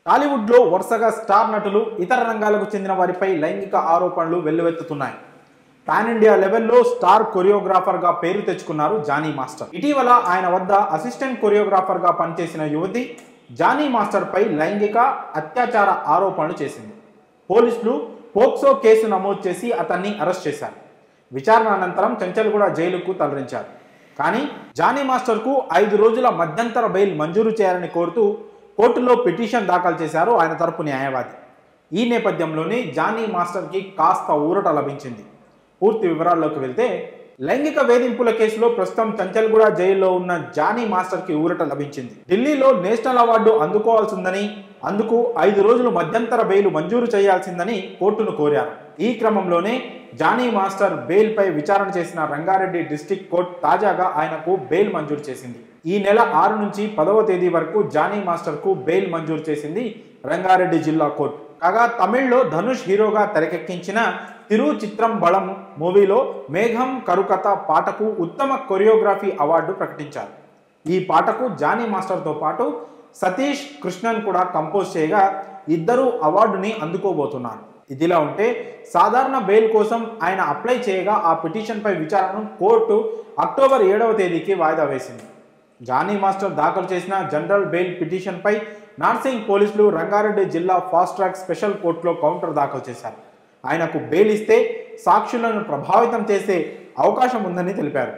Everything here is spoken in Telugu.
టాలీవుడ్లో వరుసగా స్టార్ నటులు ఇతర రంగాలకు చెందిన వారిపై లైంగిక ఆరోపణలు వెల్లువెత్తుతున్నాయి. పాన్ ఇండియా లెవెల్లో స్టార్ కొరియోగ్రాఫర్గా పేరు తెచ్చుకున్నారు జానీ మాస్టర్. ఇటీవల ఆయన వద్ద అసిస్టెంట్ కొరియోగ్రాఫర్గా పనిచేసిన యువతి జానీ మాస్టర్పై లైంగిక అత్యాచార ఆరోపణలు చేసింది. పోలీసులు పోక్సో కేసు నమోదు చేసి అతన్ని అరెస్ట్ చేశారు. విచారణ అనంతరం చెంచల్గూడ జైలుకు తరలించారు. కానీ జానీ మాస్టర్కు 5 రోజుల మధ్యంతర బెయిల్ మంజూరు చేయాలని కోరుతూ కోర్టులో పిటిషన్ దాఖలు చేశారు ఆయన తరపు న్యాయవాది. ఈ నేపథ్యంలోనే జానీ మాస్టర్కి కాస్త ఊరట లభించింది. పూర్తి వివరాల్లోకి వెళ్తే, లైంగిక వేధింపుల కేసులో ప్రస్తుతం చెంచల్గూడ జైల్లో ఉన్న జానీ మాస్టర్కి ఊరట లభించింది. ఢిల్లీలో నేషనల్ అవార్డు అందుకోవాల్సిందని, అందుకు 5 రోజులు మధ్యంతర బెయిల్ మంజూరు చేయాల్సిందని కోర్టును కోరారు. ఈ క్రమంలోనే జానీ మాస్టర్ బెయిల్పై విచారణ చేసిన రంగారెడ్డి డిస్ట్రిక్ట్ కోర్టు తాజాగా ఆయనకు బెయిల్ మంజూరు చేసింది. ఈ నెల 6 నుంచి 10వ తేదీ వరకు జానీ మాస్టర్కు బెయిల్ మంజూరు చేసింది రంగారెడ్డి జిల్లా కోర్టు. కాగా తమిళ్లో ధనుష్ హీరోగా తెరకెక్కించిన తిరు చిత్రం బళం మూవీలో మేఘం కరుకథ పాటకు ఉత్తమ కొరియోగ్రఫీ అవార్డు ప్రకటించారు. ఈ పాటకు జానీ మాస్టర్తో పాటు సతీష్ కృష్ణన్ కూడా కంపోజ్ చేయగా ఇద్దరు అవార్డుని అందుకోబోతున్నారు. ఇదిలా ఉంటే సాధారణ బెయిల్ కోసం ఆయన అప్లై చేయగా ఆ పిటిషన్పై విచారణను కోర్టు అక్టోబర్ 7వ తేదీకి వాయిదా వేసింది. జానీ మాస్టర్ దాఖలు చేసిన జనరల్ బెయిల్ పిటిషన్పై నార్సింగ్ పోలీసులు రంగారెడ్డి జిల్లా ఫాస్ట్ ట్రాక్ స్పెషల్ కోర్టులో కౌంటర్ దాఖలు చేశారు. ఆయనకు బెయిల్ ఇస్తే సాక్షులను ప్రభావితం చేసే అవకాశం ఉందని తెలిపారు.